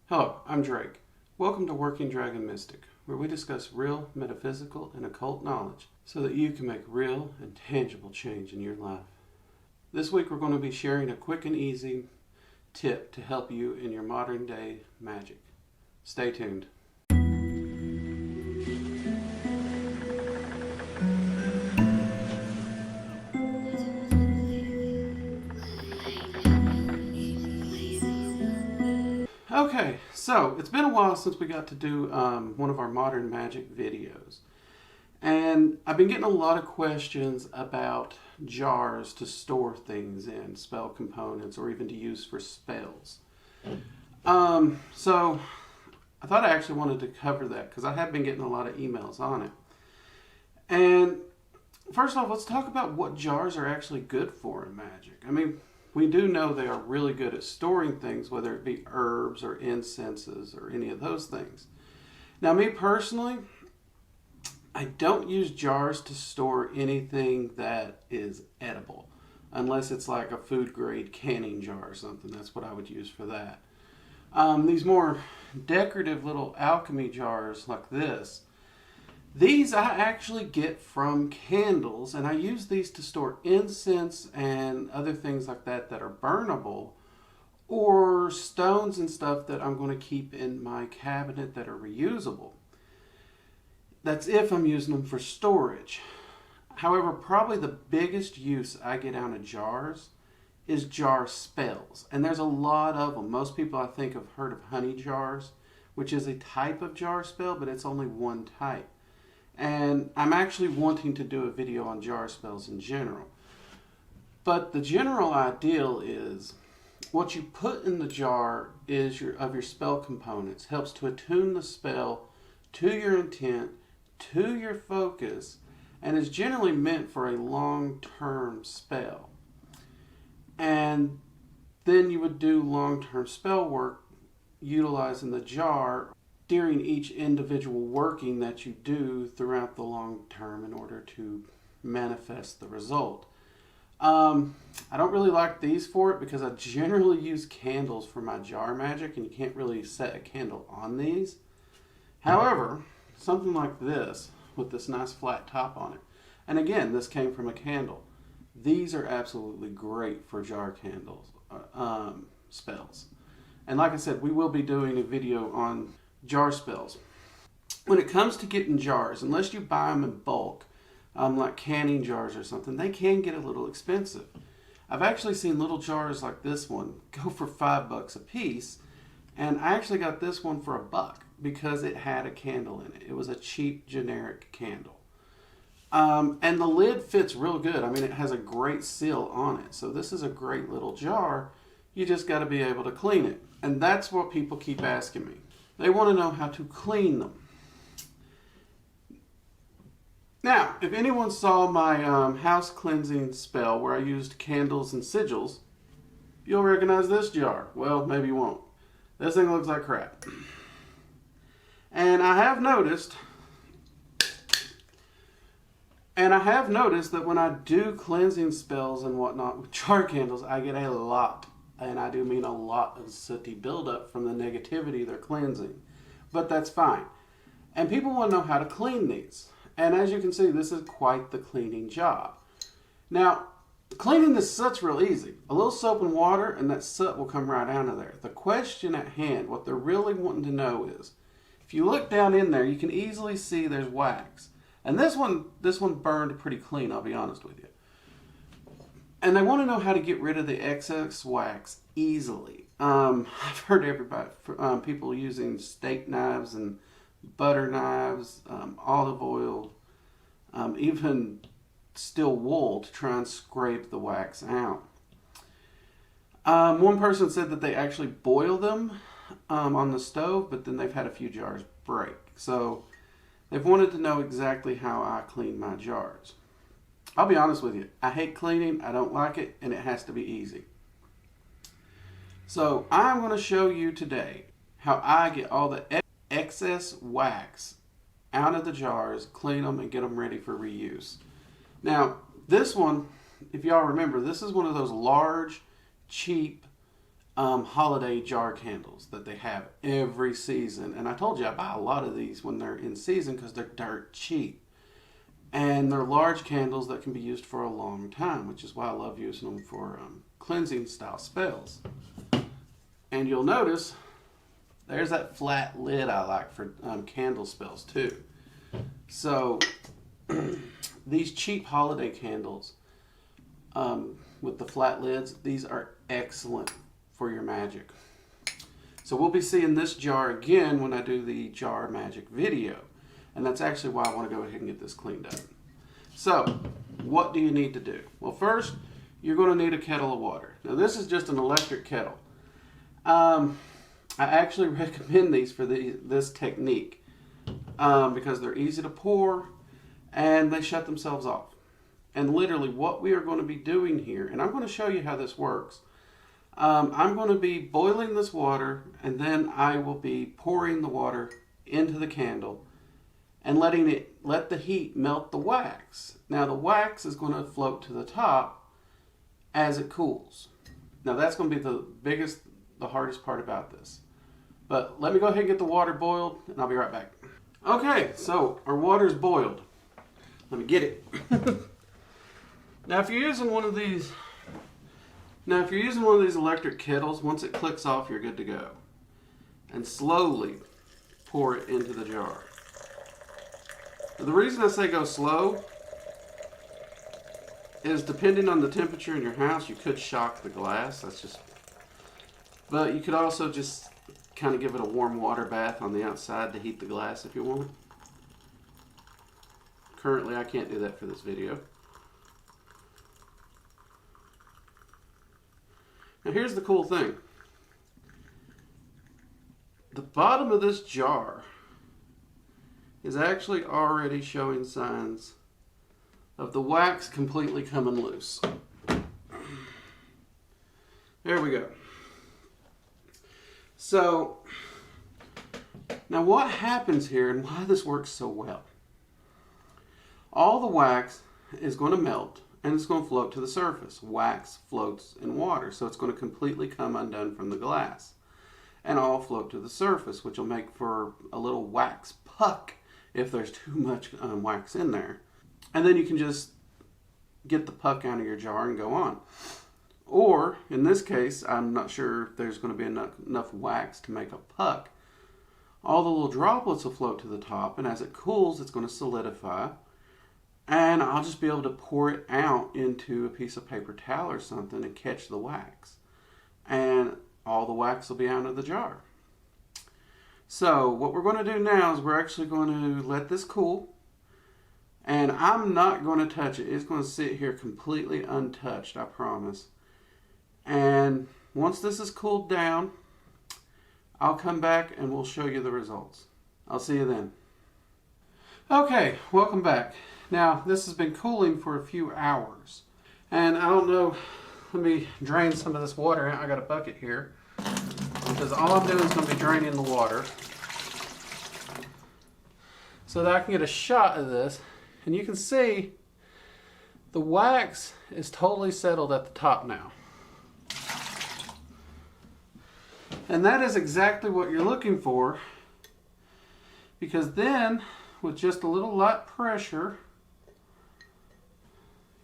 Hello, I'm Drake. Welcome to Working Dragon Mystic, where we discuss real, metaphysical, and occult knowledge so that you can make real and tangible change in your life. This week we're going to be sharing a quick and easy tip to help you in your modern day magic. Stay tuned. Okay, so it's been a while since we got to do one of our modern magic videos. And I've been getting a lot of questions about jars to store things in, spell components, or even to use for spells. So I thought I actually wanted to cover that because I have been getting a lot of emails on it. And first off, let's talk about what jars are actually good for in magic. I mean, we do know they are really good at storing things, whether it be herbs or incenses or any of those things. Now, me personally, I don't use jars to store anything that is edible, unless it's like a food grade canning jar or something. That's what I would use for that. These more decorative little alchemy jars like this, these I actually get from candles, and I use these to store incense and other things like that that are burnable, or stones and stuff that I'm going to keep in my cabinet that are reusable. That's if I'm using them for storage. However, probably the biggest use I get out of jars is jar spells. And there's a lot of them. Most people I think have heard of honey jars, which is a type of jar spell, but it's only one type. And I'm actually wanting to do a video on jar spells in general. But the general ideal is what you put in the jar is your spell components helps to attune the spell to your intent, to your focus, and is generally meant for a long-term spell. And then you would do long-term spell work utilizing the jar during each individual working that you do throughout the long term in order to manifest the result. I don't really like these for it because I generally use candles for my jar magic, and you can't really set a candle on these. However, something like this with this nice flat top on it, and again, this came from a candle. These are absolutely great for jar candles, spells. And like I said, we will be doing a video on jar spells. When it comes to getting jars, unless you buy them in bulk, like canning jars or something, they can get a little expensive. I've actually seen little jars like this one go for $5 a piece, and I actually got this one for $1 because it had a candle in it. It was a cheap generic candle. And the lid fits real good. I mean, it has a great seal on it. So this is a great little jar. You just got to be able to clean it. And that's what people keep asking me. They want to know how to clean them. Now, if anyone saw my house cleansing spell where I used candles and sigils, you'll recognize this jar. Well, maybe you won't. This thing looks like crap. And I have noticed that when I do cleansing spells and whatnot with jar candles, I get a lot, and I do mean a lot, of sooty buildup from the negativity they're cleansing. But that's fine. And people want to know how to clean these. And as you can see, this is quite the cleaning job. Now, cleaning the soot's real easy. A little soap and water, and that soot will come right out of there. The question at hand, what they're really wanting to know is, if you look down in there, you can easily see there's wax. And this one burned pretty clean, I'll be honest with you. And they want to know how to get rid of the excess wax easily. I've heard people using steak knives and butter knives, olive oil, even steel wool to try and scrape the wax out. One person said that they actually boil them on the stove, but then they've had a few jars break. So they've wanted to know exactly how I clean my jars. I'll be honest with you, I hate cleaning, I don't like it, and it has to be easy. So I'm going to show you today how I get all the excess wax out of the jars, clean them, and get them ready for reuse. Now, this one, if y'all remember, this is one of those large, cheap holiday jar candles that they have every season. And I told you I buy a lot of these when they're in season because they're dirt cheap. And they're large candles that can be used for a long time, which is why I love using them for cleansing style spells. And you'll notice there's that flat lid I like for candle spells too. So these cheap holiday candles with the flat lids, these are excellent for your magic. So we'll be seeing this jar again when I do the jar magic video. And that's actually why I want to go ahead and get this cleaned up. So, what do you need to do? Well, first, you're going to need a kettle of water. Now, this is just an electric kettle. I actually recommend these for this technique because they're easy to pour and they shut themselves off. And literally, what we are going to be doing here, and I'm going to show you how this works. I'm going to be boiling this water, and then I will be pouring the water into the candle and let the heat melt the wax. Now the wax is going to float to the top as it cools. Now that's going to be the hardest part about this. But let me go ahead and get the water boiled and I'll be right back. Okay, so our water's boiled. Let me get it. Now if you're using one of these electric kettles, once it clicks off, you're good to go. And slowly pour it into the jar. The reason I say go slow is depending on the temperature in your house, you could shock the glass. But you could also just kind of give it a warm water bath on the outside to heat the glass if you want. Currently, I can't do that for this video. Now here's the cool thing. The bottom of this jar is actually already showing signs of the wax completely coming loose. There we go. So, now what happens here and why this works so well? All the wax is going to melt and it's going to float to the surface. Wax floats in water, so it's going to completely come undone from the glass and all float to the surface, which will make for a little wax puck if there's too much wax in there. And then you can just get the puck out of your jar and go on. Or, in this case, I'm not sure if there's going to be enough wax to make a puck. All the little droplets will float to the top, and as it cools, it's going to solidify. And I'll just be able to pour it out into a piece of paper towel or something and catch the wax. And all the wax will be out of the jar. So what we're going to do now is we're actually going to let this cool. And I'm not going to touch it. It's going to sit here completely untouched, I promise. And once this is cooled down, I'll come back and we'll show you the results. I'll see you then. Okay, welcome back. Now, this has been cooling for a few hours. And I don't know, let me drain some of this water out. I got a bucket here. Because all I'm doing is going to be draining the water so that I can get a shot of this. And you can see the wax is totally settled at the top now. And that is exactly what you're looking for, because then with just a little light pressure,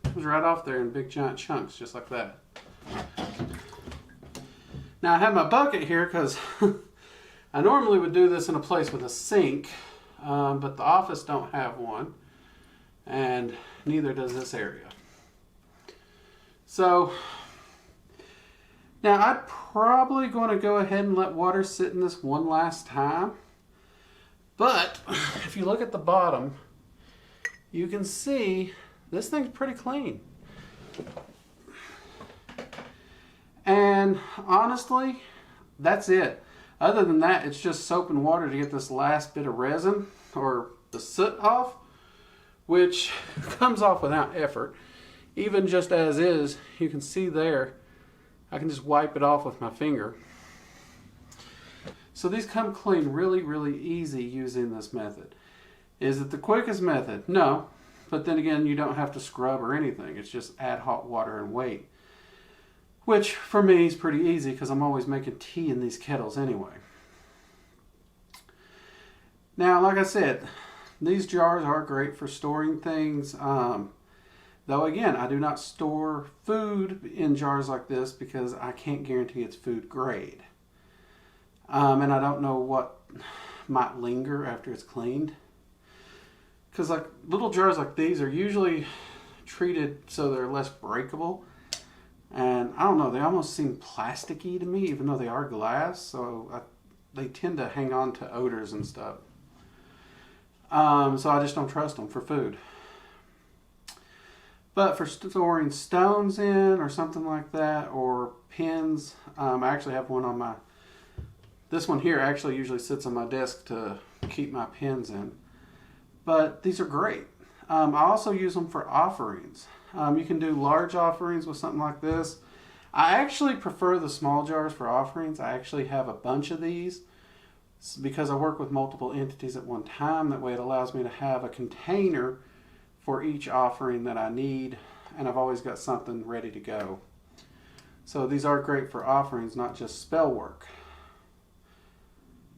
it was right off there in big giant chunks just like that. Now I have my bucket here because I normally would do this in a place with a sink, but the office don't have one, and neither does this area. So now I'm probably going to go ahead and let water sit in this one last time. But if you look at the bottom, you can see this thing's pretty clean. And honestly, that's it. Other than that, it's just soap and water to get this last bit of resin or the soot off, which comes off without effort. Even just as is, you can see there, I can just wipe it off with my finger. So these come clean really, really easy using this method. Is it the quickest method? No. But then again, you don't have to scrub or anything. It's just add hot water and wait. which for me is pretty easy because I'm always making tea in these kettles anyway. Now, like I said, these jars are great for storing things. Though again, I do not store food in jars like this because I can't guarantee it's food grade. And I don't know what might linger after it's cleaned. Because like little jars like these are usually treated so they're less breakable. And I don't know, they almost seem plasticky to me, even though they are glass. So they tend to hang on to odors and stuff. So I just don't trust them for food. But for storing stones in or something like that, or pins, I actually have one on my, this one here actually usually sits on my desk to keep my pins in. But these are great. I also use them for offerings. You can do large offerings with something like this. I actually prefer the small jars for offerings. I actually have a bunch of these because I work with multiple entities at one time. That way it allows me to have a container for each offering that I need, and I've always got something ready to go. So these are great for offerings, not just spell work.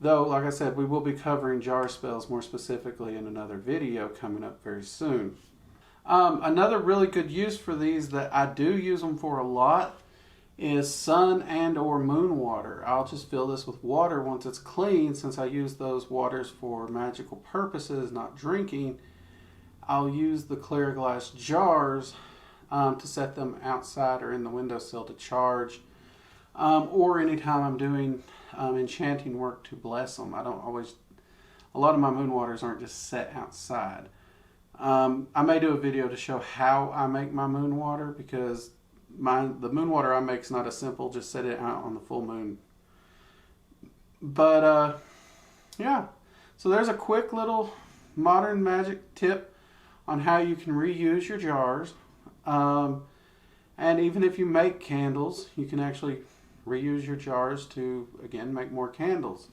Though, like I said, we will be covering jar spells more specifically in another video coming up very soon. Another really good use for these that I do use them for a lot is sun and or moon water. I'll just fill this with water once it's clean, since I use those waters for magical purposes, not drinking. I'll use the clear glass jars to set them outside or in the windowsill to charge, or anytime I'm doing enchanting work to bless them. I don't always, a lot of my moon waters aren't just set outside. I may do a video to show how I make my moon water, because the moon water I make is not as simple, just set it out on the full moon. But yeah, so there's a quick little modern magic tip on how you can reuse your jars. And even if you make candles, you can actually reuse your jars to, again, make more candles.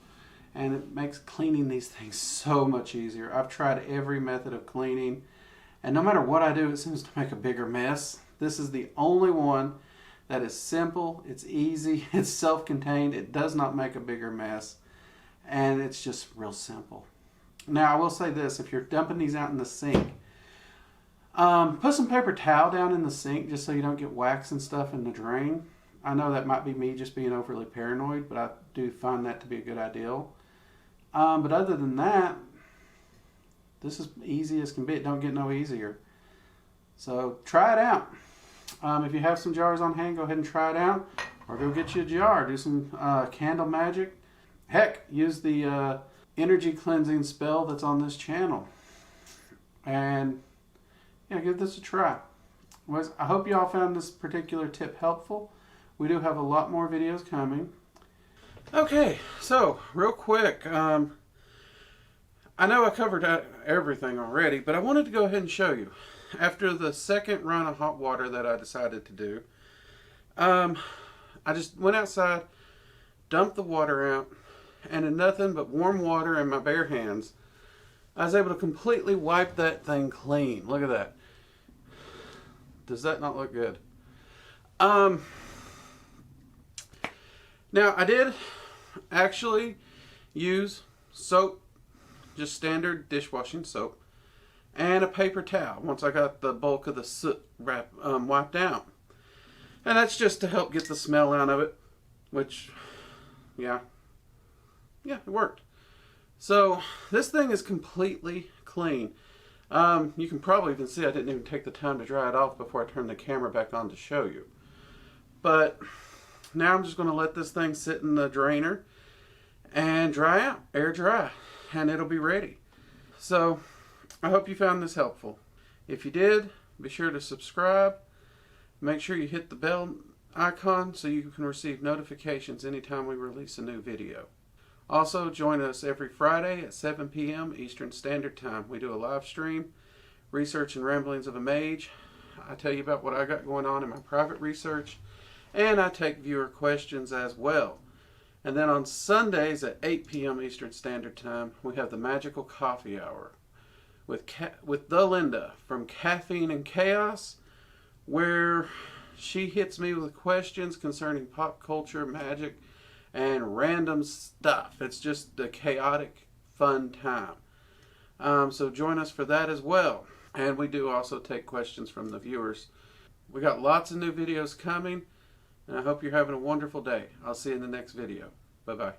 And it makes cleaning these things so much easier. I've tried every method of cleaning, and no matter what I do, it seems to make a bigger mess. This is the only one that is simple, it's easy, it's self-contained, it does not make a bigger mess, and it's just real simple. Now, I will say this, if you're dumping these out in the sink, put some paper towel down in the sink just so you don't get wax and stuff in the drain. I know that might be me just being overly paranoid, but I do find that to be a good idea. But other than that, this is easy as can be. It don't get no easier. So try it out. If you have some jars on hand, go ahead and try it out. Or go get you a jar. Do some candle magic. Heck, use the energy cleansing spell that's on this channel. And yeah, give this a try. I hope you all found this particular tip helpful. We do have a lot more videos coming. Okay, so real quick, I know I covered everything already, but I wanted to go ahead and show you. After the second run of hot water that I decided to do, I just went outside, dumped the water out, and in nothing but warm water and my bare hands, I was able to completely wipe that thing clean. Look at that. Does that not look good? Now, I did actually use soap, just standard dishwashing soap, and a paper towel once I got the bulk of the soot wiped out. And that's just to help get the smell out of it, which, yeah, it worked. So, this thing is completely clean. You can probably even see I didn't even take the time to dry it off before I turned the camera back on to show you. But now I'm just going to let this thing sit in the drainer and dry out, air dry, and it'll be ready. So I hope you found this helpful. If you did, be sure to subscribe. Make sure you hit the bell icon so you can receive notifications anytime we release a new video. Also, join us every Friday at 7 p.m. Eastern Standard Time. We do a live stream, Research and Ramblings of a Mage. I tell you about what I got going on in my private research, and I take viewer questions as well. And then on Sundays at 8 p.m. Eastern Standard Time, we have the Magical Coffee Hour with the Linda from Caffeine and Chaos, where She hits me with questions concerning pop culture, magic, and random stuff. It's just a chaotic, fun time. So join us for that as well. And we do also take questions from the viewers. We got lots of new videos coming, and I hope you're having a wonderful day. I'll see you in the next video. Bye-bye.